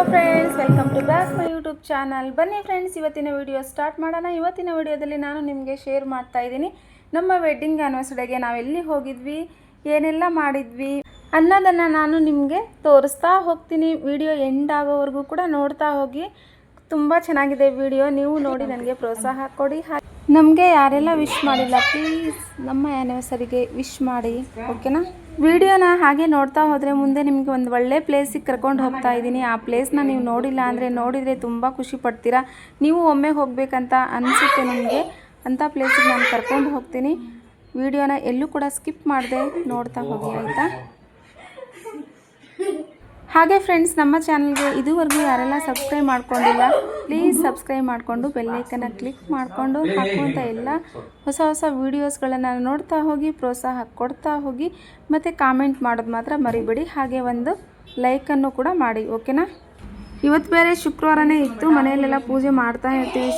Friends, welcome to back my YouTube channel. ಬನ್ನಿ friends, ಇವತ್ತಿನ video start ಮಾಡೋಣ. ಇವತ್ತಿನ ವಿಡಿಯೋದಲ್ಲಿ ನಾನು ನಿಮಗೆ ಶೇರ್ ಮಾಡ್ತಾ ಇದ್ದೀನಿ ನಮ್ಮ ವೆಡ್ಡಿಂಗ್ ಆ್ಯನಿವರ್ಸರಿಗೆ ನಾವು ಎಲ್ಲಿ ಹೋಗಿದ್ವಿ, ಏನೆಲ್ಲ ಮಾಡಿದ್ವಿ ಅನ್ನೋದನ್ನು ನಾನು ನಿಮಗೆ ತೋರಿಸ್ತಾ ಹೋಗ್ತೀನಿ. ವಿಡಿಯೋ ಎಂಡ್ ಆಗೋವರೆಗೂ ಕೂಡ ನೋಡ್ತಾ ಹೋಗಿ. ತುಂಬ ಚೆನ್ನಾಗಿದೆ ವಿಡಿಯೋ, ನೀವು ನೋಡಿ ನನಗೆ ಪ್ರೋತ್ಸಾಹ ಕೊಡಿ. ನಮಗೆ ಯಾರೆಲ್ಲ ವಿಶ್ ಮಾಡಿಲ್ಲ ಪ್ಲೀಸ್ ನಮ್ಮ ಆ್ಯನಿವರ್ಸರಿಗೆ ವಿಶ್ ಮಾಡಿ, ಓಕೆನಾ? ವಿಡಿಯೋನ ಹಾಗೆ ನೋಡ್ತಾ ಹೋದರೆ ಮುಂದೆ ನಿಮಗೆ ಒಂದು ಒಳ್ಳೆ ಪ್ಲೇಸಿಗೆ ಕರ್ಕೊಂಡು ಹೋಗ್ತಾ ಇದ್ದೀನಿ. ಆ ಪ್ಲೇಸ್ನ ನೀವು ನೋಡಿಲ್ಲ ಅಂದರೆ ನೋಡಿದರೆ ತುಂಬ ಖುಷಿ ಪಡ್ತೀರಾ. ನೀವು ಒಮ್ಮೆ ಹೋಗಬೇಕಂತ ಅನಿಸುತ್ತೆ ನಿಮಗೆ. ಅಂಥ ಪ್ಲೇಸಿಗೆ ನಾನು ಕರ್ಕೊಂಡು ಹೋಗ್ತೀನಿ. ವಿಡಿಯೋನ ಎಲ್ಲೂ ಕೂಡ ಸ್ಕಿಪ್ ಮಾಡದೆ ನೋಡ್ತಾ ಹೋಗಿ, ಆಯಿತಾ? ಹಾಗೆ ಫ್ರೆಂಡ್ಸ್, ನಮ್ಮ ಚಾನಲ್ಗೆ ಇದುವರೆಗೂ ಯಾರೆಲ್ಲ ಸಬ್ಸ್ಕ್ರೈಬ್ ಮಾಡ್ಕೊಂಡಿಲ್ಲ ಪ್ಲೀಸ್ ಸಬ್ಸ್ಕ್ರೈಬ್ ಮಾಡಿಕೊಂಡು ಬೆಲ್ಲೈಕನ್ನ ಕ್ಲಿಕ್ ಮಾಡಿಕೊಂಡು ಹಾಕುವಂಥ ಎಲ್ಲ ಹೊಸ ಹೊಸ ವೀಡಿಯೋಸ್ಗಳನ್ನು ನೋಡ್ತಾ ಹೋಗಿ, ಪ್ರೋತ್ಸಾಹ ಕೊಡ್ತಾ ಹೋಗಿ. ಮತ್ತು ಕಾಮೆಂಟ್ ಮಾಡೋದು ಮಾತ್ರ ಮರಿಬೇಡಿ. ಹಾಗೆ ಒಂದು ಲೈಕನ್ನು ಕೂಡ ಮಾಡಿ, ಓಕೆನಾ? ಇವತ್ತು ಬೇರೆ ಶುಕ್ರವಾರನೇ ಇತ್ತು, ಮನೆಯಲ್ಲೆಲ್ಲ ಪೂಜೆ ಮಾಡ್ತಾ ಇರ್ತೀವಿ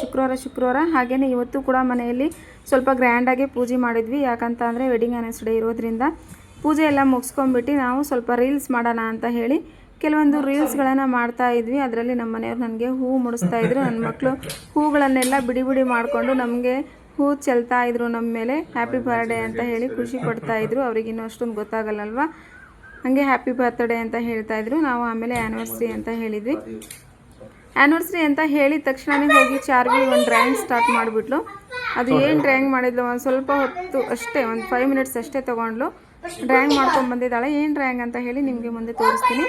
ಶುಕ್ರವಾರ. ಹಾಗೆಯೇ ಇವತ್ತು ಕೂಡ ಮನೆಯಲ್ಲಿ ಸ್ವಲ್ಪ ಗ್ರ್ಯಾಂಡಾಗಿ ಪೂಜೆ ಮಾಡಿದ್ವಿ. ಯಾಕಂತ ಅಂದರೆ ವೆಡ್ಡಿಂಗ್ ಆ್ಯನಿವರ್ಸರಿ ಇರೋದ್ರಿಂದ ಪೂಜೆ ಎಲ್ಲ ಮುಗಿಸ್ಕೊಂಡ್ಬಿಟ್ಟು ನಾವು ಸ್ವಲ್ಪ ರೀಲ್ಸ್ ಮಾಡೋಣ ಅಂತ ಹೇಳಿ ಕೆಲವೊಂದು ರೀಲ್ಸ್ಗಳನ್ನು ಮಾಡ್ತಾ ಇದ್ವಿ. ಅದರಲ್ಲಿ ನಮ್ಮ ಮನೆಯವರು ನನಗೆ ಹೂವು ಮುಡಿಸ್ತಾ ಇದ್ರು. ನನ್ನ ಮಕ್ಕಳು ಹೂಗಳನ್ನೆಲ್ಲ ಬಿಡಿ ಬಿಡಿ ಮಾಡಿಕೊಂಡು ನಮಗೆ ಹೂ ಚೆಲ್ತಾ ಇದ್ರು ನಮ್ಮ ಮೇಲೆ. ಹ್ಯಾಪಿ ಬರ್ಡೇ ಅಂತ ಹೇಳಿ ಖುಷಿ ಪಡ್ತಾ ಇದ್ರು. ಅವ್ರಿಗಿನ್ನೂ ಅಷ್ಟೊಂದು ಗೊತ್ತಾಗಲ್ಲಲ್ವ, ಹಾಗೆ ಹ್ಯಾಪಿ ಬರ್ತ್ಡೇ ಅಂತ ಹೇಳ್ತಾ ಇದ್ರು. ನಾವು ಆಮೇಲೆ ಆ್ಯನಿವರ್ಸರಿ ಅಂತ ಹೇಳಿದ್ವಿ. ಆ್ಯನಿವರ್ಸರಿ ಅಂತ ಹೇಳಿದ ತಕ್ಷಣವೇ ಹೋಗಿ ಚಾರ್ವಿ ಒಂದು ಡ್ರಾಯಿಂಗ್ ಸ್ಟಾರ್ಟ್ ಮಾಡಿಬಿಟ್ಲು. ಅದು ಏನು ಡ್ರಾಯಿಂಗ್ ಮಾಡಿದ್ಲು, ಒಂದು ಸ್ವಲ್ಪ ಹೊತ್ತು ಅಷ್ಟೇ, ಒಂದು 5 ಮಿನಿಟ್ಸ್ ಅಷ್ಟೇ ತೊಗೊಂಡ್ಲು. ಡ್ರಾಯಿಂಗ್ ಮಾಡ್ಕೊಂಡು ಬಂದಿದ್ದಾಳೆ. ಏನು ಡ್ರಾಯಿಂಗ್ ಅಂತ ಹೇಳಿ ನಿಮಗೆ ಮುಂದೆ ತೋರಿಸ್ತೀನಿ.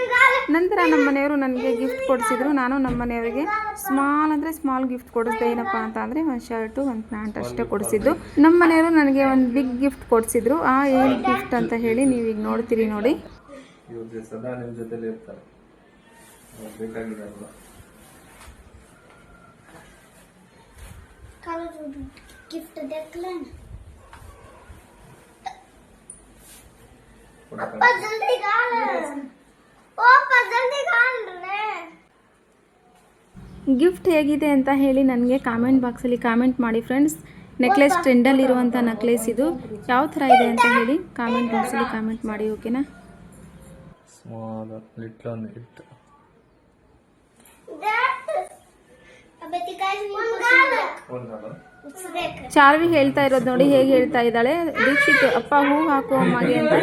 ನಂತರ ನಮ್ಮ ಮನೆಯವರು ನನಗೆ ಗಿಫ್ಟ್ ಕೊಡಿಸಿದ್ರು. ನಾನು ನಮ್ಮ ಮನೆಯವರಿಗೆ ಸ್ಮಾಲ್ ಗಿಫ್ಟ್ ಕೊಡಿಸಿದೆ. ಏನಪ್ಪ ಅಂತ ಅಂದರೆ ಒಂದು ಶರ್ಟು, ಒಂದು ಪ್ಯಾಂಟ್ ಅಷ್ಟೇ ಕೊಡಿಸಿದ್ದು. ನಮ್ಮ ಮನೆಯವರು ನನಗೆ ಒಂದು ಬಿಗ್ ಗಿಫ್ಟ್ ಕೊಡಿಸಿದ್ರು. ಏನು ಗಿಫ್ಟ್ ಅಂತ ಹೇಳಿ ನೀವೀಗ ನೋಡ್ತೀರಿ ನೋಡಿ. ಸದಾ ನಿಮ್ಮ ಜೊತೆಲಿ ಇರ್ತಾರೆ, गिफ्ट देख लेना। पापा जल्दी गाल, पापा जल्दी गाल रे। ಗಿಫ್ಟ್ ಹೇಗಿದೆ ಅಂತ ಹೇಳಿ ನನಗೆ ಕಾಮೆಂಟ್ ಬಾಕ್ಸಲ್ಲಿ ಕಾಮೆಂಟ್ ಮಾಡಿ ಫ್ರೆಂಡ್ಸ್. ನೆಕ್ಲೆಸ್ ಟ್ರೆಂಡಲ್ಲಿರುವಂಥ ನೆಕ್ಲೆಸ್ ಇದು. ಯಾವ ಥರ ಇದೆ ಅಂತ ಹೇಳಿ ಕಾಮೆಂಟ್ ಬಾಕ್ಸಲ್ಲಿ ಕಾಮೆಂಟ್ ಮಾಡಿ, ಓಕೆನಾ? ಚಾರ್ವಿ ಹೇಳ್ತಾ ಇರೋದು ನೋಡಿ, ಹೇಗೆ ಹೇಳ್ತಾ ಇದ್ದಾಳೆ. ದೀಕ್ಷಿತ್ ಅಪ್ಪ ಹೂ ಹಾಕುವ ಅಮ್ಮಗೆ ಅಂತ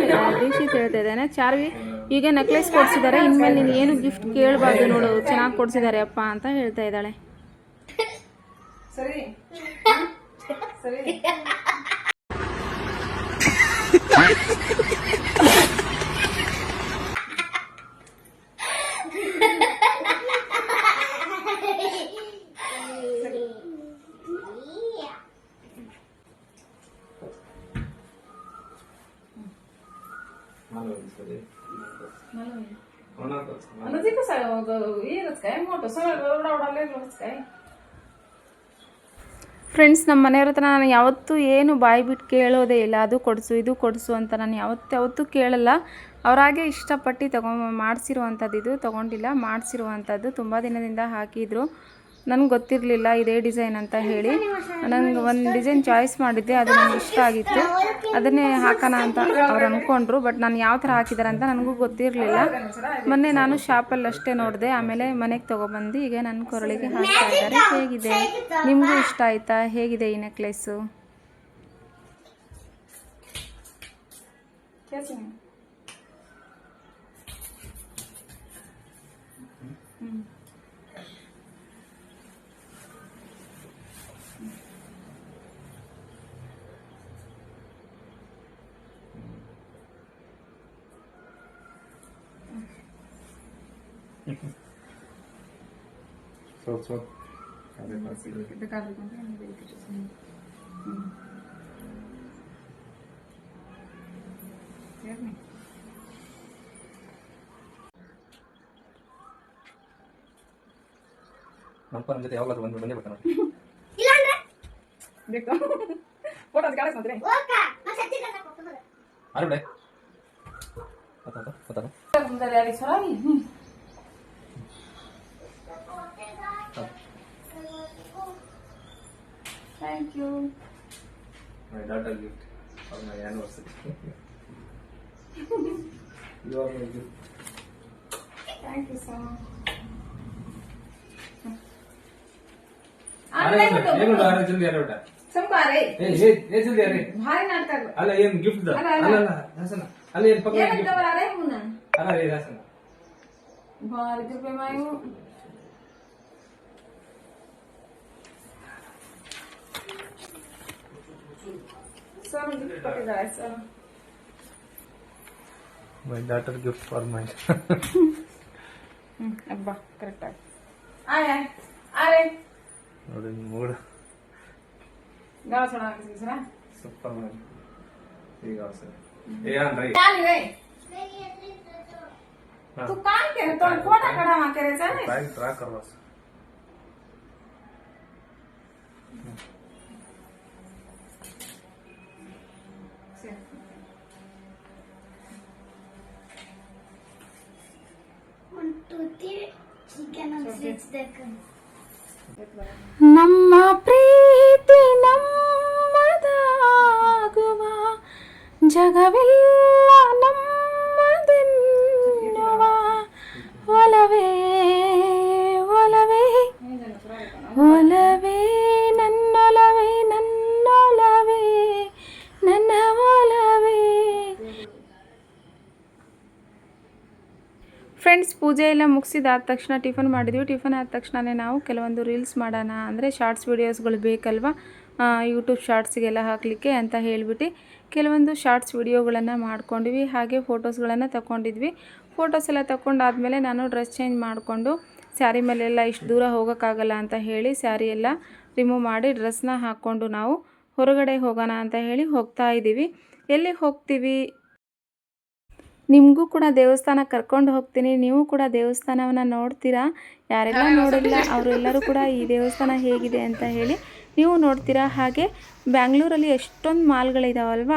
ದೀಕ್ಷಿತ್ ಹೇಳ್ತಾ ಇದ್ದಾನೆ. ಚಾರ್ವಿ ಈಗ ನೆಕ್ಲೆಸ್ ಕೊಡಿಸಿದ್ದಾರೆ, ಇನ್ಮೇಲೆ ನೀನು ಏನು ಗಿಫ್ಟ್ ಕೇಳಬಾರ್ದು ನೋಡು, ಚೆನ್ನಾಗಿ ಕೊಡಿಸಿದ್ದಾರೆ ಅಪ್ಪ ಅಂತ ಹೇಳ್ತಾ ಇದ್ದಾಳೆ. ಸರಿ ಸರಿ ಫ್ರೆಂಡ್ಸ್, ನಮ್ಮ ಮನೆಯವ್ರ ಹತ್ರ ನಾನು ಯಾವತ್ತೂ ಏನು ಬಾಯಿ ಬಿಟ್ಟು ಕೇಳೋದೇ ಇಲ್ಲ. ಅದು ಕೊಡಿಸು ಇದು ಕೊಡಿಸು ಅಂತ ನಾನು ಯಾವತ್ತೂ ಕೇಳಲ್ಲ. ಅವರಾಗೆ ಇಷ್ಟಪಟ್ಟು ಮಾಡಿಸಿರುವಂಥದ್ದು. ಇದು ತೊಗೊಂಡಿಲ್ಲ, ಮಾಡಿಸಿರುವಂಥದ್ದು. ತುಂಬ ದಿನದಿಂದ ಹಾಕಿದ್ರು, ನನಗೆ ಗೊತ್ತಿರಲಿಲ್ಲ ಇದೇ ಡಿಸೈನ್ ಅಂತ ಹೇಳಿ. ನನಗೆ ಒಂದು ಡಿಸೈನ್ ಚಾಯ್ಸ್ ಮಾಡಿದ್ದೆ, ಅದು ನನಗೆ ಇಷ್ಟ ಆಗಿತ್ತು, ಅದನ್ನೇ ಹಾಕೋಣ ಅಂತ ಅವ್ರು ಅಂದ್ಕೊಂಡ್ರು. ಬಟ್ ನಾನು ಯಾವ ಥರ ಹಾಕಿದ್ದಾರೆ ಅಂತ ನನಗೂ ಗೊತ್ತಿರಲಿಲ್ಲ. ಮೊನ್ನೆ ನಾನು ಶಾಪಲ್ಲಿ ಅಷ್ಟೇ ನೋಡಿದೆ, ಆಮೇಲೆ ಮನೆಗೆ ತೊಗೊಬಂದು ಈಗ ನನ್ನ ಕೊರಳಿಗೆ ಹಾಕ್ತಾ ಇದ್ದಾರೆ. ಹೇಗಿದೆ, ನಿಮಗೂ ಇಷ್ಟ ಆಯಿತಾ? ಹೇಗಿದೆ ಈ ನೆಕ್ಲೆಸ್ಸು? So ನಮ್ಮ ಜೊತೆ ಯಾವಾಗಲೂ ಬಂದೇ ಬರ್ತಾನೆ. ಇಲ್ಲ ಅಂದ್ರೆ ಬೇಕು ಫೋಟೋ ಕಾಣಸ್ ಮಾತ್ರ ಓಕೆ ನಾನು ಸತ್ತಿ ಕರ್ಕ ಹೋಗ್ತೀನಿ. ಅರೆ ಬಿಡೆ ಪತಾ ಮುಂದೆ ಯಾರಿಗೆ ಸರಾಯಿ. Thank you. My daughter gift for my anniversary. You are my gift. Thank you so much. अरे ಏನು ಅರೆ ಜಲ್ದಿ ಅರೆ ಬೇಟ ಸಂಪಾರೆ ಏ ಜಲ್ದಿ ಅರೆ ಭಾರಿ ನಾಟಕ ಅಲ್ಲ ಏನ್ ಗಿಫ್ಟ್ ದ ಅಲ್ಲ ಅಲ್ಲ ಹಾಸನ ಅಲ್ಲ ಏನ್ ಪಕ್ಕ ಏನು ತವರಾರೆ ಮುನ್ನ ಅಲ್ಲ ಏ ಹಾಸನ ಭಾರಿ ಕೃಪೆ ಮಾಯು ಸೋನು ಗಿಫ್ಟ್ ಕೊಟ್ಟಿದ್ದಾರೆ Sonu my daughter gift for my ಅಬ್ಬಾ ಕರೆಕ್ಟ್ ಆಗಿ ಆಯ್ ಆಯ್ ನೋಡಿ ಮೂಡ गाव सोडा किसरा ಸೂಪರ್ ಮೈ ಈಗ ಸರ್ ಏ ಆನ್ ರೈ क्या नहीं रे तू काम करे तो फोटा कड़ा मा करे जाने टाइम ट्रैक करवा ಚಿಕನ್ ಅನ್ಸಿದ್ದೆ ನಮ್ಮ ಪ್ರೀತಿ ನಮ್ಮದಾಗುವ ಜಗವೆಲ್ಲ ನಮ್ಮದೆನ್ನುವ ಒಲವೇ ಒಲವೇ ಒಲವೇ ನನ್ನೊಲವೇ ನನ್ನೊಲವೇ ನನ್ನ ಒಲವೇ. ಫ್ರೆಂಡ್ಸ್, ಪೂಜೆ ಎಲ್ಲ ಮುಗಿಸಿದಾದ ತಕ್ಷಣ ಟಿಫನ್ ಮಾಡಿದ್ವಿ. ಟಿಫನ್ ಆದ ತಕ್ಷಣವೇ ನಾವು ಕೆಲವೊಂದು ರೀಲ್ಸ್ ಮಾಡೋಣ ಅಂದರೆ ಶಾರ್ಟ್ಸ್ ವೀಡಿಯೋಸ್ಗಳು ಬೇಕಲ್ವ, ಯೂಟ್ಯೂಬ್ ಶಾರ್ಟ್ಸಿಗೆಲ್ಲ ಹಾಕಲಿಕ್ಕೆ ಅಂತ ಹೇಳಿಬಿಟ್ಟು ಕೆಲವೊಂದು ಶಾರ್ಟ್ಸ್ ವೀಡಿಯೋಗಳನ್ನು ಮಾಡ್ಕೊಂಡ್ವಿ. ಹಾಗೆ ಫೋಟೋಸ್ಗಳನ್ನು ತಗೊಂಡಿದ್ವಿ. ಫೋಟೋಸ್ ಎಲ್ಲ ತಗೊಂಡಾದ್ಮೇಲೆ ನಾನು ಡ್ರೆಸ್ ಚೇಂಜ್ ಮಾಡಿಕೊಂಡು ಸ್ಯಾರಿ ಮೇಲೆಲ್ಲ ಇಷ್ಟು ದೂರ ಹೋಗೋಕ್ಕಾಗಲ್ಲ ಅಂತ ಹೇಳಿ ಸ್ಯಾರಿ ಎಲ್ಲ ರಿಮೂವ್ ಮಾಡಿ ಡ್ರೆಸ್ನ ಹಾಕ್ಕೊಂಡು ನಾವು ಹೊರಗಡೆ ಹೋಗೋಣ ಅಂತ ಹೇಳಿ ಹೋಗ್ತಾ ಇದ್ದೀವಿ. ಎಲ್ಲಿ ಹೋಗ್ತೀವಿ, ನಿಮಗೂ ಕೂಡ ದೇವಸ್ಥಾನ ಕರ್ಕೊಂಡು ಹೋಗ್ತೀನಿ. ನೀವು ಕೂಡ ದೇವಸ್ಥಾನವನ್ನು ನೋಡ್ತೀರಾ. ಯಾರೆಲ್ಲ ನೋಡಿಲ್ಲ ಅವರೆಲ್ಲರೂ ಕೂಡ ಈ ದೇವಸ್ಥಾನ ಹೇಗಿದೆ ಅಂತ ಹೇಳಿ ನೀವು ನೋಡ್ತೀರಾ. ಹಾಗೆ ಬ್ಯಾಂಗ್ಳೂರಲ್ಲಿ ಎಷ್ಟೊಂದು ಮಾಲ್ಗಳಿದಾವಲ್ವ,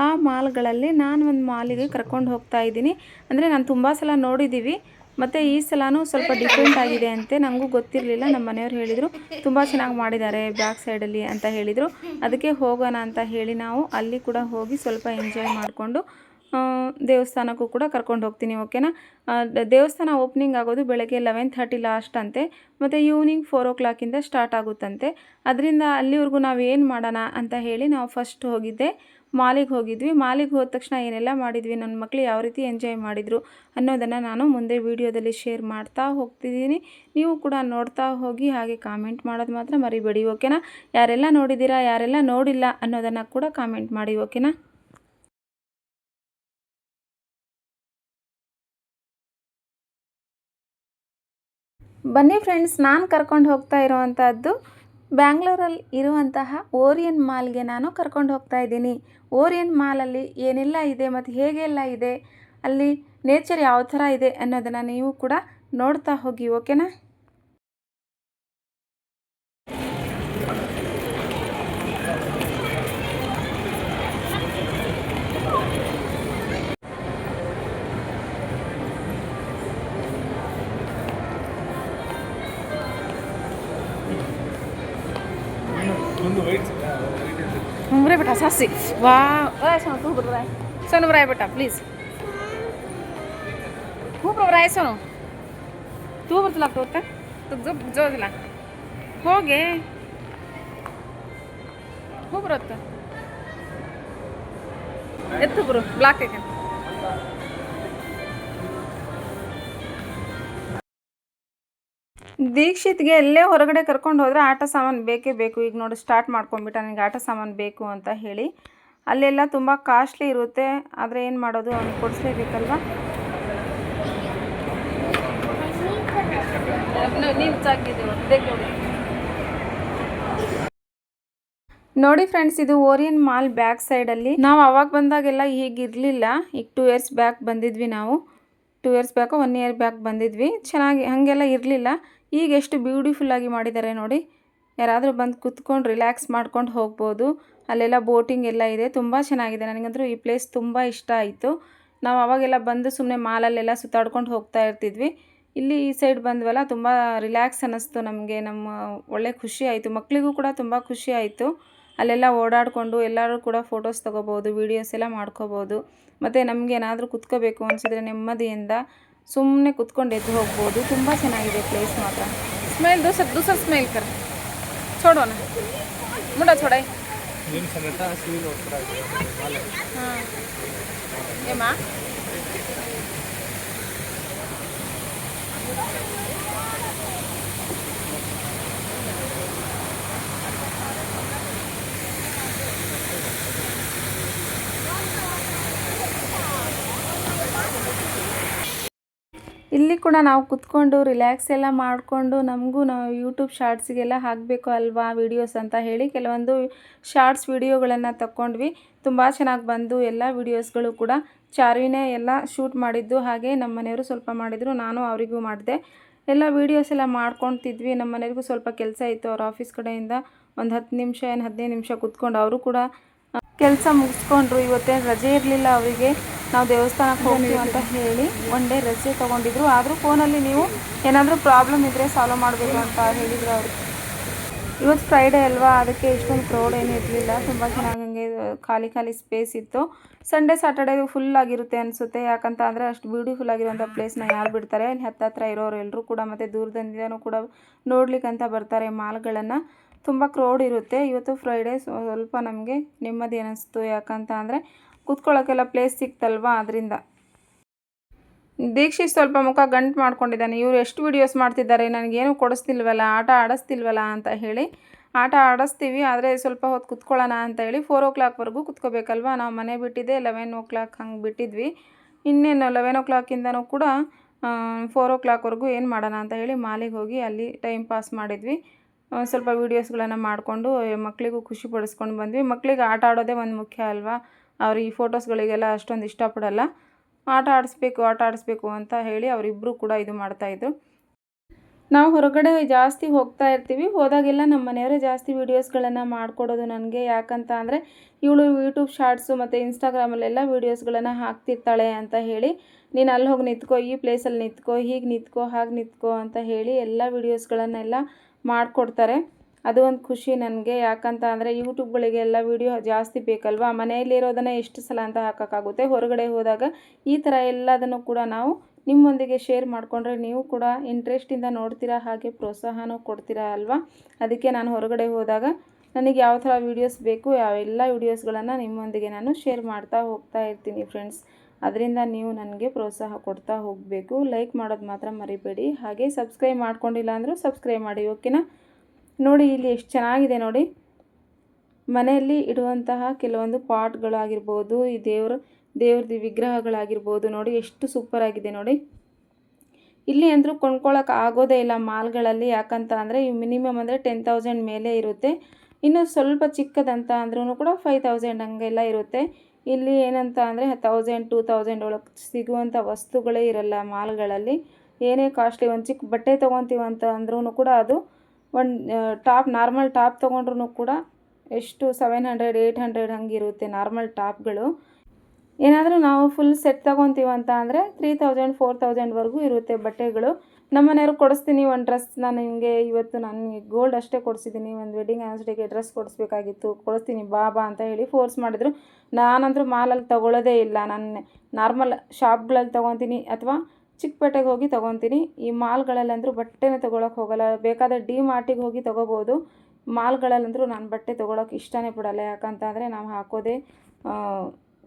ಆ ಮಾಲ್ಗಳಲ್ಲಿ ನಾನು ಒಂದು ಮಾಲಿಗೆ ಕರ್ಕೊಂಡು ಹೋಗ್ತಾ ಇದ್ದೀನಿ. ಅಂದರೆ ನಾನು ತುಂಬ ಸಲ ನೋಡಿದ್ದೀವಿ, ಮತ್ತು ಈ ಸಲನೂ ಸ್ವಲ್ಪ ಡಿಫ್ರೆಂಟ್ ಆಗಿದೆ ಅಂತೆ. ನನಗೂ ಗೊತ್ತಿರಲಿಲ್ಲ. ನಮ್ಮ ಮನೆಯವ್ರು ಹೇಳಿದರು ತುಂಬ ಚೆನ್ನಾಗಿ ಮಾಡಿದ್ದಾರೆ ಬ್ಯಾಕ್ ಸೈಡಲ್ಲಿ ಅಂತ ಹೇಳಿದರು. ಅದಕ್ಕೆ ಹೋಗೋಣ ಅಂತ ಹೇಳಿ ನಾವು ಅಲ್ಲಿ ಕೂಡ ಹೋಗಿ ಸ್ವಲ್ಪ ಎಂಜಾಯ್ ಮಾಡಿಕೊಂಡು ದೇವಸ್ಥಾನಕ್ಕೂ ಕೂಡ ಕರ್ಕೊಂಡು ಹೋಗ್ತೀನಿ. ಓಕೆನಾ. ದೇವಸ್ಥಾನ ಓಪನಿಂಗ್ ಆಗೋದು ಬೆಳಗ್ಗೆ 11:30 ಲಾಸ್ಟ್ ಅಂತೆ, ಮತ್ತು ಈವ್ನಿಂಗ್ 4 o'clock ಸ್ಟಾರ್ಟ್ ಆಗುತ್ತಂತೆ. ಅದರಿಂದ ಅಲ್ಲಿವರೆಗೂ ನಾವು ಏನು ಮಾಡೋಣ ಅಂತ ಹೇಳಿ ನಾವು ಫಸ್ಟ್ ಹೋಗಿದ್ದೆ ಮಾಲಿಗೆ ಹೋಗಿದ್ವಿ. ಮಾಲಿಗೆ ಹೋದ ತಕ್ಷಣ ಏನೆಲ್ಲ ಮಾಡಿದ್ವಿ, ನನ್ನ ಮಕ್ಕಳು ಯಾವ ರೀತಿ ಎಂಜಾಯ್ ಮಾಡಿದರು ಅನ್ನೋದನ್ನು ನಾನು ಮುಂದೆ ವೀಡಿಯೋದಲ್ಲಿ ಶೇರ್ ಮಾಡ್ತಾ ಹೋಗ್ತಿದ್ದೀನಿ. ನೀವು ಕೂಡ ನೋಡ್ತಾ ಹೋಗಿ, ಹಾಗೆ ಕಾಮೆಂಟ್ ಮಾಡೋದು ಮಾತ್ರ ಮರಿಬೇಡಿ. ಓಕೆನಾ. ಯಾರೆಲ್ಲ ನೋಡಿದ್ದೀರಾ, ಯಾರೆಲ್ಲ ನೋಡಿಲ್ಲ ಅನ್ನೋದನ್ನು ಕೂಡ ಕಾಮೆಂಟ್ ಮಾಡಿ. ಓಕೆನಾ. ಬನ್ನಿ ಫ್ರೆಂಡ್ಸ್, ನಾನು ಕರ್ಕೊಂಡು ಹೋಗ್ತಾ ಇರೋವಂಥದ್ದು ಬ್ಯಾಂಗ್ಳೂರಲ್ಲಿ ಇರುವಂತಹ ಓರಿಯನ್ ಮಾಲ್ಗೆ ನಾನು ಕರ್ಕೊಂಡು ಹೋಗ್ತಾ ಇದ್ದೀನಿ. ಓರಿಯನ್ ಮಾಲಲ್ಲಿ ಏನೆಲ್ಲ ಇದೆ ಮತ್ತು ಹೇಗೆಲ್ಲ ಇದೆ, ಅಲ್ಲಿ ನೇಚರ್ ಯಾವ ಥರ ಇದೆ ಅನ್ನೋದನ್ನು ನೀವು ಕೂಡ ನೋಡ್ತಾ ಹೋಗಿ. ಓಕೆನಾ. उमरे बेटा सासी वाह सोनू तू बोल रहा है, सोनू बोल रहा है बेटा प्लीज तू बोल रहा है, सोनू तू बोलता लगता होता तो जो दिला हो गए हो बरत ಎತ್ತು ಬರು ಬ್ಲಾಕ್ ಆಗಿ. ದೀಕ್ಷಿತ್ಗೆ ಎಲ್ಲೇ ಹೊರಗಡೆ ಕರ್ಕೊಂಡು ಹೋದರೆ ಆಟ ಸಾಮಾನು ಬೇಕೇ ಬೇಕು. ಈಗ ನೋಡಿ ಸ್ಟಾರ್ಟ್ ಮಾಡ್ಕೊಂಡ್ಬಿಟ್ಟ, ನನಗೆ ಆಟ ಸಾಮಾನು ಬೇಕು ಅಂತ ಹೇಳಿ. ಅಲ್ಲೆಲ್ಲ ತುಂಬ ಕಾಸ್ಟ್ಲಿ ಇರುತ್ತೆ, ಆದರೆ ಏನು ಮಾಡೋದು, ಅವ್ನು ಕೊಡಿಸ್ಲೇಬೇಕಲ್ವ. ನೋಡಿ ಫ್ರೆಂಡ್ಸ್, ಇದು ಓರಿಯನ್ ಮಾಲ್ ಬ್ಯಾಕ್ ಸೈಡಲ್ಲಿ. ನಾವು ಅವಾಗ ಬಂದಾಗೆಲ್ಲ ಹೀಗಿರಲಿಲ್ಲ. ಈಗ 2 years ಬ್ಯಾಕ್ ಬಂದಿದ್ವಿ ನಾವು. 2 years ಬ್ಯಾಕು 1 year ಬ್ಯಾಕ್ ಬಂದಿದ್ವಿ. ಚೆನ್ನಾಗಿ ಹಾಗೆಲ್ಲ ಇರಲಿಲ್ಲ. ಈಗ ಎಷ್ಟು ಬ್ಯೂಟಿಫುಲ್ಲಾಗಿ ಮಾಡಿದ್ದಾರೆ ನೋಡಿ. ಯಾರಾದರೂ ಬಂದು ಕುತ್ಕೊಂಡು ರಿಲ್ಯಾಕ್ಸ್ ಮಾಡ್ಕೊಂಡು ಹೋಗ್ಬೋದು. ಅಲ್ಲೆಲ್ಲ ಬೋಟಿಂಗ್ ಎಲ್ಲ ಇದೆ, ತುಂಬ ಚೆನ್ನಾಗಿದೆ. ನನಗಂತೂ ಈ ಪ್ಲೇಸ್ ತುಂಬ ಇಷ್ಟ ಆಯಿತು. ನಾವು ಅವಾಗೆಲ್ಲ ಬಂದು ಸುಮ್ಮನೆ ಮಾಲಲ್ಲೆಲ್ಲ ಸುತ್ತಾಡ್ಕೊಂಡು ಹೋಗ್ತಾ ಇರ್ತಿದ್ವಿ. ಇಲ್ಲಿ ಈ ಸೈಡ್ ಬಂದ್ವಲ್ಲ, ತುಂಬ ರಿಲ್ಯಾಕ್ಸ್ ಅನ್ನಿಸ್ತು ನಮಗೆ. ನಮ್ಮ ಒಳ್ಳೆ ಖುಷಿ ಆಯಿತು, ಮಕ್ಕಳಿಗೂ ಕೂಡ ತುಂಬ ಖುಷಿ ಆಯಿತು. ಅಲ್ಲೆಲ್ಲ ಓಡಾಡಿಕೊಂಡು ಎಲ್ಲರೂ ಕೂಡ ಫೋಟೋಸ್ ತೊಗೋಬೋದು, ವೀಡಿಯೋಸ್ ಎಲ್ಲ ಮಾಡ್ಕೋಬೋದು. ಮತ್ತು ನಮಗೆ ಏನಾದರೂ ಕುತ್ಕೋಬೇಕು ಅನಿಸಿದ್ರೆ ನೆಮ್ಮದಿಯಿಂದ ಸುಮ್ಮನೆ ಕುತ್ಕೊಂಡು ಎದ್ದು ಹೋಗ್ಬೋದು. ತುಂಬ ಚೆನ್ನಾಗಿದೆ ಪ್ಲೇಸ್ ಮಾತ್ರ. ಸ್ಮೆಲ್ ದೂಸರ ಸ್ಮೆಲ್ ಕರ್ छोड़ो ना मुंडा छोड़ाई ನೀನು ಸಮೇತ ಸಿವಿಲ್ ಹೋಗ್ತಾರೆ हाँ ये माँ ಇಲ್ಲಿ ಕೂಡ ನಾವು ಕುತ್ಕೊಂಡು ರಿಲ್ಯಾಕ್ಸ್ ಎಲ್ಲ ಮಾಡಿಕೊಂಡು ನಮಗೂ ನಾವು ಯೂಟ್ಯೂಬ್ ಶಾರ್ಟ್ಸಿಗೆಲ್ಲ ಹಾಕಬೇಕು ಅಲ್ವಾ ವೀಡಿಯೋಸ್ ಅಂತ ಹೇಳಿ ಕೆಲವೊಂದು ಶಾರ್ಟ್ಸ್ ವೀಡಿಯೋಗಳನ್ನು ತಗೊಂಡ್ವಿ. ತುಂಬ ಚೆನ್ನಾಗಿ ಬಂದು ಎಲ್ಲ ವೀಡಿಯೋಸ್ಗಳು ಕೂಡ ಚಾರ್ವಿನೇ ಎಲ್ಲ ಶೂಟ್ ಮಾಡಿದ್ದು, ಹಾಗೆ ನಮ್ಮ ಮನೆಯವರು ಸ್ವಲ್ಪ ಮಾಡಿದರು, ನಾನು ಅವರಿಗೂ ಮಾಡಿದೆ. ಎಲ್ಲ ವೀಡಿಯೋಸ್ ಎಲ್ಲ ಮಾಡ್ಕೊತಿದ್ವಿ. ನಮ್ಮ ಮನೆಯವ್ರಿಗೂ ಸ್ವಲ್ಪ ಕೆಲಸ ಇತ್ತು, ಅವ್ರ ಆಫೀಸ್ ಕಡೆಯಿಂದ ಒಂದು 10 ನಿಮಿಷ 15 ನಿಮಿಷ ಕುತ್ಕೊಂಡು ಅವರು ಕೂಡ ಕೆಲಸ ಮುಗಿಸ್ಕೊಂಡ್ರು. ಇವತ್ತೇನು ರಜೆ ಇರಲಿಲ್ಲ ಅವರಿಗೆ, ನಾವು ದೇವಸ್ಥಾನಕ್ಕೆ ಹೋಗ್ತೀವಿ ಅಂತ ಹೇಳಿ ಒನ್ ಡೇ ರಜೆ ತೊಗೊಂಡಿದ್ರು. ಆದರೂ ಫೋನಲ್ಲಿ ನೀವು ಏನಾದರೂ ಪ್ರಾಬ್ಲಮ್ ಇದ್ದರೆ ಸಾಲ್ವ್ ಮಾಡಬೇಕು ಅಂತ ಹೇಳಿದರು ಅವರು. ಇವತ್ತು ಫ್ರೈಡೇ ಅಲ್ವಾ, ಅದಕ್ಕೆ ಇಷ್ಟೊಂದು ಕ್ರೌಡ್ ಏನೂ ಇರಲಿಲ್ಲ, ತುಂಬ ಚೆನ್ನಾಗಿ ಹಂಗೆ ಖಾಲಿ ಸ್ಪೇಸ್ ಇತ್ತು. ಸಂಡೇ ಸ್ಯಾಟರ್ಡೇ ಫುಲ್ ಆಗಿರುತ್ತೆ ಅನಿಸುತ್ತೆ, ಯಾಕಂತ ಅಂದರೆ ಅಷ್ಟು ಬ್ಯೂಟಿಫುಲ್ ಆಗಿರುವಂಥ ಪ್ಲೇಸ್ನ ಯಾರು ಬಿಡ್ತಾರೆ, ಅಲ್ಲಿ ಹತ್ತಿರ ಇರೋರು ಎಲ್ಲರೂ ಕೂಡ ಮತ್ತು ದೂರದಿಂದನೂ ಕೂಡ ನೋಡ್ಲಿಕ್ಕಂತ ಬರ್ತಾರೆ ಮಾಲ್ಗಳನ್ನು. ತುಂಬ ಕ್ರೌಡ್ ಇರುತ್ತೆ. ಇವತ್ತು ಫ್ರೈಡೇ ಸ್ವಲ್ಪ ನಮಗೆ ನೆಮ್ಮದಿ ಅನ್ನಿಸ್ತು, ಯಾಕಂತ ಅಂದರೆ ಕೂತ್ಕೊಳ್ಳೋಕ್ಕೆಲ್ಲ ಪ್ಲೇಸ್ ಸಿಕ್ತಲ್ವಾ ಅದರಿಂದ. ದೀಕ್ಷಿತ್ ಸ್ವಲ್ಪ ಮುಖ ಗಂಟು ಮಾಡ್ಕೊಂಡಿದ್ದಾನೆ. ಇವರು ಎಷ್ಟು ವೀಡಿಯೋಸ್ ಮಾಡ್ತಿದ್ದಾರೆ, ನನಗೇನು ಕೊಡಿಸ್ತಿಲ್ವಲ್ಲ, ಆಟ ಆಡಿಸ್ತಿಲ್ವಲ್ಲ ಅಂತ ಹೇಳಿ. ಆಟ ಆಡಿಸ್ತೀವಿ, ಆದರೆ ಸ್ವಲ್ಪ ಹೊತ್ತು ಕುತ್ಕೊಳ್ಳೋಣ ಅಂತ ಹೇಳಿ 4 o'clockವರೆಗೂ ಕುತ್ಕೋಬೇಕಲ್ವ. ನಾವು ಮನೆ ಬಿಟ್ಟಿದ್ದೆ 11 o'clock ಹಂಗೆ ಬಿಟ್ಟಿದ್ವಿ. ಇನ್ನೇನು 11 o'clockಯಿಂದನೂ ಕೂಡ 4 o'clockವರೆಗೂ ಏನು ಮಾಡೋಣ ಅಂತ ಹೇಳಿ ಮಾಲಿಗೆ ಹೋಗಿ ಅಲ್ಲಿ ಟೈಮ್ ಪಾಸ್ ಮಾಡಿದ್ವಿ. ಸ್ವಲ್ಪ ವೀಡಿಯೋಸ್ಗಳನ್ನು ಮಾಡಿಕೊಂಡು ಮಕ್ಕಳಿಗೂ ಖುಷಿ ಪಡಿಸ್ಕೊಂಡು ಬಂದ್ವಿ. ಮಕ್ಕಳಿಗೆ ಆಟ ಆಡೋದೇ ಒಂದು ಮುಖ್ಯ ಅಲ್ವಾ, ಅವ್ರು ಈ ಫೋಟೋಸ್ಗಳಿಗೆಲ್ಲ ಅಷ್ಟೊಂದು ಇಷ್ಟಪಡಲ್ಲ. ಆಟ ಆಡಿಸ್ಬೇಕು ಅಂತ ಹೇಳಿ ಅವರಿಬ್ಬರು ಕೂಡ ಇದು ಮಾಡ್ತಾಯಿದ್ರು. ನಾವು ಹೊರಗಡೆ ಜಾಸ್ತಿ ಹೋಗ್ತಾ ಇರ್ತೀವಿ, ಹೋದಾಗೆಲ್ಲ ನಮ್ಮ ಮನೆಯವರೇ ಜಾಸ್ತಿ ವೀಡಿಯೋಸ್ಗಳನ್ನು ಮಾಡಿಕೊಡೋದು ನನಗೆ. ಯಾಕಂತ ಅಂದರೆ ಇವಳು ಯೂಟ್ಯೂಬ್ ಶಾರ್ಟ್ಸು ಮತ್ತು ಇನ್ಸ್ಟಾಗ್ರಾಮಲ್ಲೆಲ್ಲ ವೀಡಿಯೋಸ್ಗಳನ್ನು ಹಾಕ್ತಿರ್ತಾಳೆ ಅಂತ ಹೇಳಿ, ನೀನು ಅಲ್ಲಿ ಹೋಗಿ ನಿಂತ್ಕೋ, ಈ ಪ್ಲೇಸಲ್ಲಿ ನಿಂತ್ಕೋ, ಹೀಗೆ ನಿಂತ್ಕೋ, ಹಾಗೆ ನಿಂತ್ಕೋ ಅಂತ ಹೇಳಿ ಎಲ್ಲ ವೀಡಿಯೋಸ್ಗಳನ್ನೆಲ್ಲ ಮಾಡಿಕೊಡ್ತಾರೆ. ಅದು ಒಂದು ಖುಷಿ ನನಗೆ. ಯಾಕಂತ ಅಂದರೆ ಯೂಟ್ಯೂಬ್ಗಳಿಗೆಲ್ಲ ವೀಡಿಯೋ ಜಾಸ್ತಿ ಬೇಕಲ್ವಾ, ಮನೆಯಲ್ಲಿರೋದನ್ನೇ ಎಷ್ಟು ಸಲ ಅಂತ ಹಾಕೋಕ್ಕಾಗುತ್ತೆ. ಹೊರಗಡೆ ಹೋದಾಗ ಈ ಥರ ಎಲ್ಲದನ್ನು ಕೂಡ ನಾವು ನಿಮ್ಮೊಂದಿಗೆ ಶೇರ್ ಮಾಡಿಕೊಂಡ್ರೆ ನೀವು ಕೂಡ ಇಂಟ್ರೆಸ್ಟಿಂದ ನೋಡ್ತೀರಾ, ಹಾಗೆ ಪ್ರೋತ್ಸಾಹನೂ ಕೊಡ್ತೀರಾ ಅಲ್ವಾ. ಅದಕ್ಕೆ ನಾನು ಹೊರಗಡೆ ಹೋದಾಗ ನನಗೆ ಯಾವ ಥರ ವೀಡಿಯೋಸ್ ಬೇಕು ಯಾವೆಲ್ಲ ವೀಡಿಯೋಸ್ಗಳನ್ನು ನಿಮ್ಮೊಂದಿಗೆ ನಾನು ಶೇರ್ ಮಾಡ್ತಾ ಹೋಗ್ತಾ ಇರ್ತೀನಿ ಫ್ರೆಂಡ್ಸ್. ಅದರಿಂದ ನೀವು ನನಗೆ ಪ್ರೋತ್ಸಾಹ ಕೊಡ್ತಾ ಹೋಗಬೇಕು. ಲೈಕ್ ಮಾಡೋದು ಮಾತ್ರ ಮರಿಬೇಡಿ, ಹಾಗೆ ಸಬ್ಸ್ಕ್ರೈಬ್ ಮಾಡ್ಕೊಂಡಿಲ್ಲ ಅಂದರೂ ಸಬ್ಸ್ಕ್ರೈಬ್ ಮಾಡಿ, ಓಕೆನಾ. ನೋಡಿ ಇಲ್ಲಿ ಎಷ್ಟು ಚೆನ್ನಾಗಿದೆ ನೋಡಿ, ಮನೆಯಲ್ಲಿ ಇಡುವಂತಹ ಕೆಲವೊಂದು ಪಾಟ್ಗಳಾಗಿರ್ಬೋದು, ಈ ದೇವ್ರದ್ದು ವಿಗ್ರಹಗಳಾಗಿರ್ಬೋದು, ನೋಡಿ ಎಷ್ಟು ಸೂಪರ್ ಆಗಿದೆ ನೋಡಿ. ಇಲ್ಲಿ ಅಂದರೂ ಕೊಂಡ್ಕೊಳ್ಳೋಕೆ ಆಗೋದೇ ಇಲ್ಲ ಮಾಲ್ಗಳಲ್ಲಿ, ಯಾಕಂತ ಅಂದರೆ ಇವು ಮಿನಿಮಮ್ ಅಂದರೆ 10,000 ಮೇಲೆ ಇರುತ್ತೆ. ಇನ್ನು ಸ್ವಲ್ಪ ಚಿಕ್ಕದಂತ ಅಂದ್ರೂ ಕೂಡ 5,000 ಹಂಗೆಲ್ಲ ಇರುತ್ತೆ. ಇಲ್ಲಿ ಏನಂತ ಅಂದರೆ 1,000 2,000 ಒಳಗೆ ಸಿಗುವಂಥ ವಸ್ತುಗಳೇ ಇರಲ್ಲ ಮಾಲ್ಗಳಲ್ಲಿ. ಏನೇ ಕಾಸ್ಟ್ಲಿ ಒಂದು ಚಿಕ್ಕ ಬಟ್ಟೆ ತೊಗೊತೀವಂತ ಅಂದ್ರೂ ಕೂಡ ಅದು ಒಂದು ನಾರ್ಮಲ್ ಟಾಪ್ ತೊಗೊಂಡ್ರೂ ಕೂಡ ಎಷ್ಟು 700 800 ಹಂಗಿರುತ್ತೆ ನಾರ್ಮಲ್ ಟಾಪ್ಗಳು. ಏನಾದರೂ ನಾವು ಫುಲ್ ಸೆಟ್ ತೊಗೊತೀವಂತ ಅಂದರೆ 3,000 4,000ವರೆಗೂ ಇರುತ್ತೆ ಬಟ್ಟೆಗಳು. ನಮ್ಮ ಮನೆಯವ್ರು ಕೊಡಿಸ್ತೀನಿ ಒಂದು ಡ್ರೆಸ್, ನಾನು ನಿಮಗೆ ಇವತ್ತು ನನಗೆ ಗೋಲ್ಡ್ ಅಷ್ಟೇ ಕೊಡಿಸಿದ್ದೀನಿ, ಒಂದು ವೆಡ್ಡಿಂಗ್ ಆ್ಯನಿವರ್ಸರಿಗೆ ಡ್ರೆಸ್ ಕೊಡಿಸ್ಬೇಕಾಗಿತ್ತು, ಕೊಡಿಸ್ತೀನಿ ಬಾ ಅಂತ ಹೇಳಿ ಫೋರ್ಸ್ ಮಾಡಿದ್ರು. ನಾನಂದರೂ ಮಾಲಲ್ಲಿ ತೊಗೊಳ್ಳೋದೇ ಇಲ್ಲ, ನಾನು ನಾರ್ಮಲ್ ಶಾಪ್ಗಳಲ್ಲಿ ತೊಗೊತೀನಿ ಅಥವಾ ಚಿಕ್ಕಪೇಟೆಗೆ ಹೋಗಿ ತೊಗೊತೀನಿ. ಈ ಮಾಲ್ಗಳಲ್ಲಂದರೂ ಬಟ್ಟೆನೇ ತೊಗೊಳಕ್ಕೆ ಹೋಗಲ್ಲ. ಬೇಕಾದರೆ ಡಿ-ಮಾರ್ಟಿಗೆ ಹೋಗಿ ತೊಗೋಬೋದು, ಮಾಲ್ಗಳಲ್ಲಂದರೂ ನಾನು ಬಟ್ಟೆ ತೊಗೊಳಕ್ಕೆ ಇಷ್ಟನೇ ಪಡಲ್ಲ. ಯಾಕಂತ ಅಂದರೆ ನಾವು ಹಾಕೋದೇ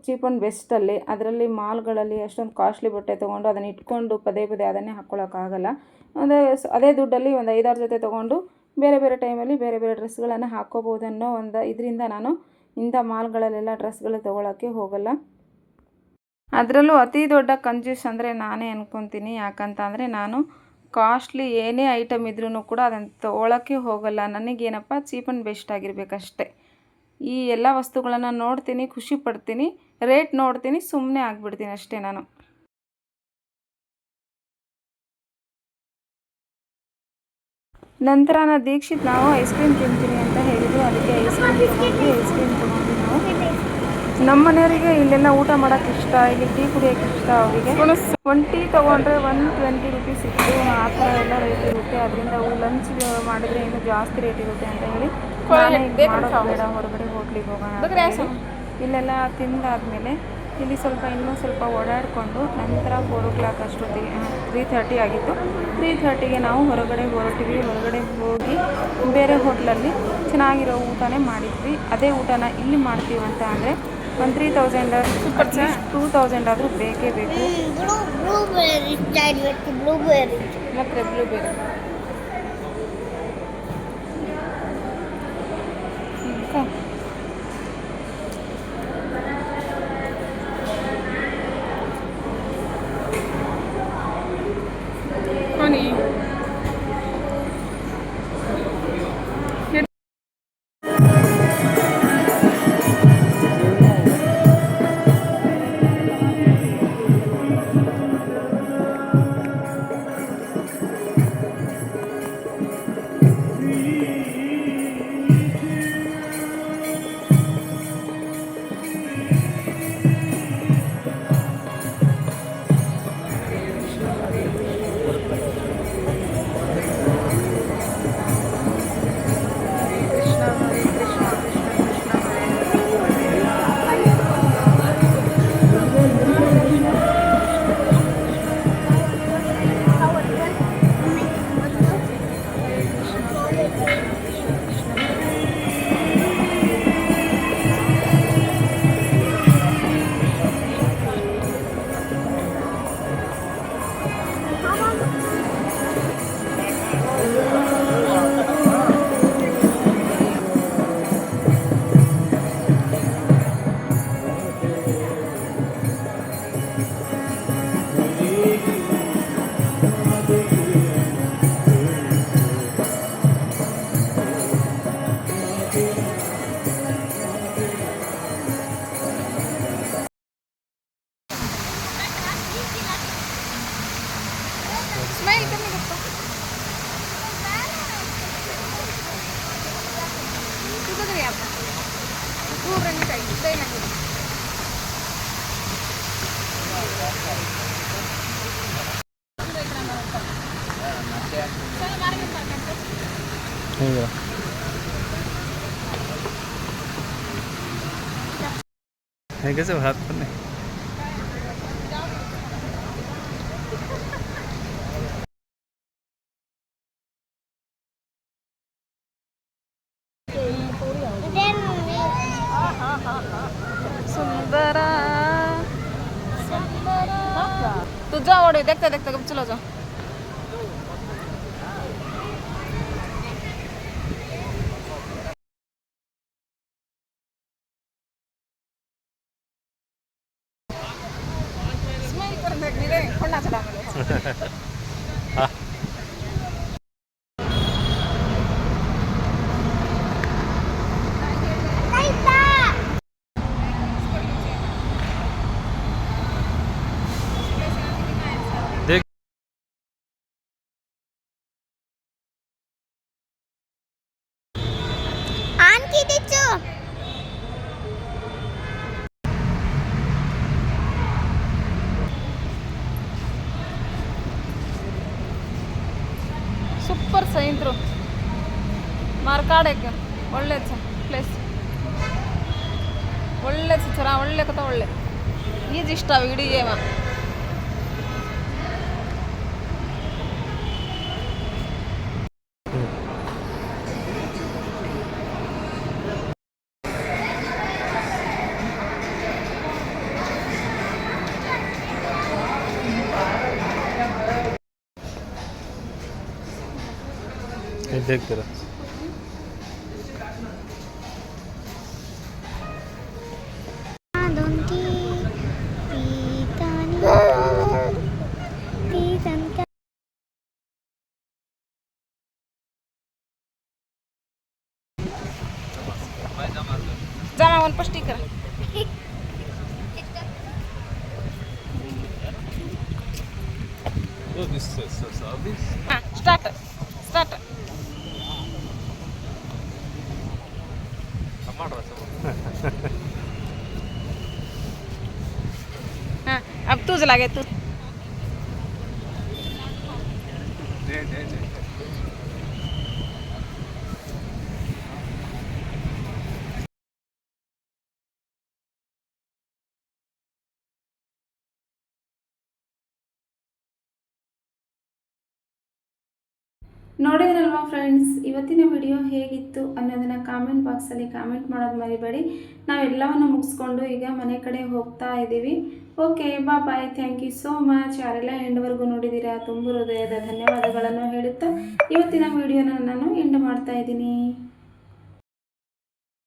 ಚೀಪ್ ಆ್ಯಂಡ್ ಬೆಸ್ಟಲ್ಲಿ, ಅದರಲ್ಲಿ ಮಾಲ್ಗಳಲ್ಲಿ ಅಷ್ಟೊಂದು ಕಾಸ್ಟ್ಲಿ ಬಟ್ಟೆ ತೊಗೊಂಡು ಅದನ್ನು ಇಟ್ಕೊಂಡು ಪದೇ ಅದನ್ನೇ ಹಾಕ್ಕೊಳ್ಳೋಕ್ಕಾಗಲ್ಲ. ಅಂದರೆ ಅದೇ ದುಡ್ಡಲ್ಲಿ ಒಂದು 5-6 ಜೊತೆ ತೊಗೊಂಡು ಬೇರೆ ಟೈಮಲ್ಲಿ ಬೇರೆ ಡ್ರೆಸ್ಗಳನ್ನು ಹಾಕ್ಕೋಬೋದು ಅನ್ನೋ ಒಂದು ಇದರಿಂದ ನಾನು ಇಂಥ ಮಾಲ್ಗಳಲ್ಲೆಲ್ಲ ಡ್ರೆಸ್ಗಳು ತೊಗೊಳಕ್ಕೆ ಹೋಗಲ್ಲ. ಅದರಲ್ಲೂ ಅತಿ ದೊಡ್ಡ ಕಂಜೂಸ್ ಅಂದರೆ ನಾನೇ ಅನ್ಕೊತೀನಿ. ಯಾಕಂತ ಅಂದರೆ ನಾನು ಕಾಸ್ಟ್ಲಿ ಏನೇ ಐಟಮ್ ಇದ್ರೂ ಕೂಡ ಅದನ್ನು ತೊಗೊಳಕ್ಕೆ ಹೋಗಲ್ಲ. ನನಗೇನಪ್ಪ ಚೀಪ್ ಆ್ಯಂಡ್ ಬೆಸ್ಟ್ ಆಗಿರಬೇಕಷ್ಟೆ. ಈ ಎಲ್ಲ ವಸ್ತುಗಳನ್ನು ನೋಡ್ತೀನಿ, ಖುಷಿ ಪಡ್ತೀನಿ, ರೇಟ್ ನೋಡ್ತೀನಿ, ಸುಮ್ಮನೆ ಆಗಿಬಿಡ್ತೀನಿ ಅಷ್ಟೇ ನಾನು. ನಂತರ ದೀಕ್ಷಿತ್ ನಾವು ಐಸ್ ಕ್ರೀಮ್ ತಿಂತೀನಿ ಅಂತ ಹೇಳಿದ್ರು, ಅದಕ್ಕೆ ಐಸ್ ಕ್ರೀಮ್ ತೊಗೊಂಡು ನಾವು ನಮ್ಮ ಮನೆಯವರಿಗೆ ಇಲ್ಲೆಲ್ಲ ಊಟ ಮಾಡೋಕ್ಕೆ ಇಷ್ಟ, ಇಲ್ಲಿ ಟೀ ಕುಡಿಯೋಕ್ಕೆ ಇಷ್ಟ. ಅವರಿಗೆ ಒಂದು ಟೀ ತೊಗೊಂಡ್ರೆ 120 ರೂಪೀಸ್ ಇತ್ತು, ಆ ಥರ ಎಲ್ಲ ರೇಟ್ ಇರುತ್ತೆ. ಅದರಿಂದ ಲಂಚ್ ಮಾಡಿದರೆ ಇನ್ನೂ ಜಾಸ್ತಿ ರೇಟ್ ಇರುತ್ತೆ ಅಂತ ಹೇಳಿ ಮಾಡೋದು ಬೇಡ, ಹೊರಗಡೆ ಹೋಟ್ಲಿಗೆ ಹೋಗೋಣ. ಇಲ್ಲೆಲ್ಲ ತಿಂದಾದ್ಮೇಲೆ ಇಲ್ಲಿ ಇನ್ನೂ ಸ್ವಲ್ಪ ಓಡಾಡಿಕೊಂಡು ನಂತರ 4 o'clock ಅಷ್ಟೊತ್ತಿಗೆ 3:30 ಆಗಿತ್ತು. 3:30ಗೆ ನಾವು ಹೊರಗಡೆ ಹೊರಟಿವಿ. ಹೊರಗಡೆ ಹೋಗಿ ಬೇರೆ ಹೋಟ್ಲಲ್ಲಿ ಚೆನ್ನಾಗಿರೋ ಊಟನೇ ಮಾಡಿದ್ವಿ. ಅದೇ ಊಟನ ಇಲ್ಲಿ ಮಾಡ್ತೀವಂತ ಅಂದರೆ ಒಂದು 3,000 ಅಟ್ಲೀಸ್ಟ್ 2,000 ಆದರೂ ಬೇಕೇ ಬೇಕು. Blueberry style with blueberry. ಮತ್ತು ಬ್ಲೂಬೇರಿ ಸ್ಮೈಲ್ ಕಮ್ಮಿ ಗೊತ್ತಾ तुझं या पूर्ण काही काही नाही हे कसं भात पण नाही सुंदरा तू जा ओढे देखता देखता कब चलो जा स्माइल कर देख रे कोणा चला मला आणखी तिचू ಸೂಪರ್ ಸೈಂತ್ರು ಮಾರ್ಕಾಡಕ್ಕೆ ಒಳ್ಳೆ ಪ್ಲೇಸ್ ಒಳ್ಳೆ ಚರ ಒಳ್ಳೆ ಕಥ ಒಳ್ಳೆ ಈಜ್ ಇಷ್ಟ ಇಡೀ ಏವ देख तेरा जमा वन पष्टी कर स्टार्ट स्टार्ट हाँ अब तुझ लागे तू ನೋಡಿದ್ರಲ್ವಾ ಫ್ರೆಂಡ್ಸ್, ಇವತ್ತಿನ ವಿಡಿಯೋ ಹೇಗಿತ್ತು ಅನ್ನೋದನ್ನು ಕಾಮೆಂಟ್ ಬಾಕ್ಸಲ್ಲಿ ಕಾಮೆಂಟ್ ಮಾಡೋದು ಮರಿಬೇಡಿ. ನಾವೆಲ್ಲವನ್ನು ಮುಗಿಸ್ಕೊಂಡು ಈಗ ಮನೆ ಕಡೆ ಹೋಗ್ತಾ ಇದ್ದೀವಿ. Okay, bye. Thank you so much. ಯಾರೆಲ್ಲ ಎಂಡ್ವರೆಗೂ ನೋಡಿದ್ದೀರಾ ತುಂಬ ಹೃದಯದ ಧನ್ಯವಾದಗಳನ್ನು ಹೇಳುತ್ತಾ ಇವತ್ತಿನ ವಿಡಿಯೋನ ನಾನು ಎಂಡ್ ಮಾಡ್ತಾ ಇದ್ದೀನಿ.